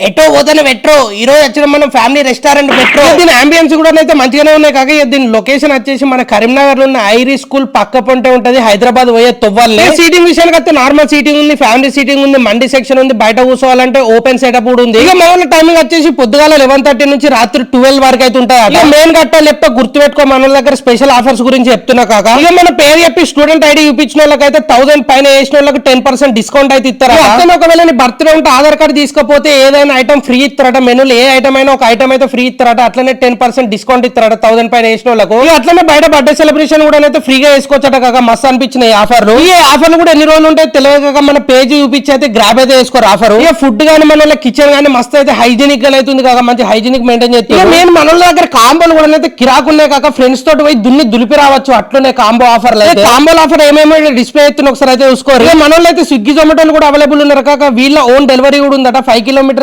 ఎటో పోతాను మెట్రో ఈ రోజు వచ్చిన మనం ఫ్యామిలీ రెస్టారెంట్ మెట్రో. దీని అంబియన్స్ కూడా అయితే మంచిగానే ఉన్నాయి కాక దీని లొకేషన్ వచ్చేసి మన కరీంనగర్ లో ఉన్న ఐరీ స్కూల్ పక్క పొంటే ఉంటది, హైదరాబాద్ పోయే తొవ్వాలే. సీటింగ్ విషయానికి అయితే నార్మల్ సీటింగ్ ఉంది, ఫ్యామిలీ సీటింగ్ ఉంది, మండి సెక్షన్ ఉంది, బయట కూర్చోవాలంటే ఓపెన్ సెటప్ కూడా ఉంది. ఇక మన టైమింగ్ వచ్చేసి పొద్దుగాల 11:30 నుంచి రాత్రి 12 వరకు అయితే ఉంటాయి. ఇక మెయిన్ గట్ట లెక్క గుర్తు పెట్టుకో, మన దగ్గర స్పెషల్ ఆఫర్స్ గురించి చెప్తున్నా కాక. ఇక మన పేరు చెప్పి స్టూడెంట్ ఐడి చూపించిన వాళ్ళకైతే 1000 పైన వేసిన వాళ్ళకి 10% డిస్కౌంట్ అయితే ఇస్తారు. ఒకవేళ నీ బర్త్డే ఉంటే ఆధార్ కార్డు తీసుకపోతే ఏదైనా ఐటమ్ ఫ్రీ ఇస్తారట, మెనూలు ఏ ఐటమ్ అయినా ఒక ఐటమ్ అయితే ఫ్రీ ఇస్తారట, అట్లనే 10% డిస్కౌంట్ ఇస్తారట 1000 పైన వేసిన వాళ్ళకు. అట్లనే బయట బర్త్డే సెలబ్రేషన్ కూడా అయితే ఫ్రీగా వేసుకోవచ్చట కాక. మస్తు అనిపించినాయి ఆఫర్లు. ఈ ఆఫర్లు కూడా ఎన్ని రోజులు ఉంటాయి తెలియదు కాక, మన పేజ్ చూపించి అయితే గ్రాబ్ అయితే వేసుకోరు ఆఫర్. ఇక ఫుడ్ గానీ మన కిచెన్ గానీ మస్తు అయితే హైజీనిక్ గా అవుతుంది కాక, మంచి హైజీనిక్ మెయింటైన్ చేస్తుంది. నేను మన దగ్గర కాంబోలు కూడా అయితే కిరాకు ఉన్నాయి కాక, ఫ్రెండ్స్ తోటి పోయి దులిపి రావచ్చు అట్లనే కాంబో ఆఫర్లు అయితే. కాంబోల ఆఫర్ ఏమేమో డిస్ప్లే అవుతుంది, ఒకసారి అయితే చూసుకోరు. మన అయితే స్విగ్గీ జొమాటోలు కూడా అవైలబుల్ ఉన్నారు కాక, వీళ్ళ ఓన్ డెలివరీ కూడా ఉందట. 5 కిలోమీటర్స్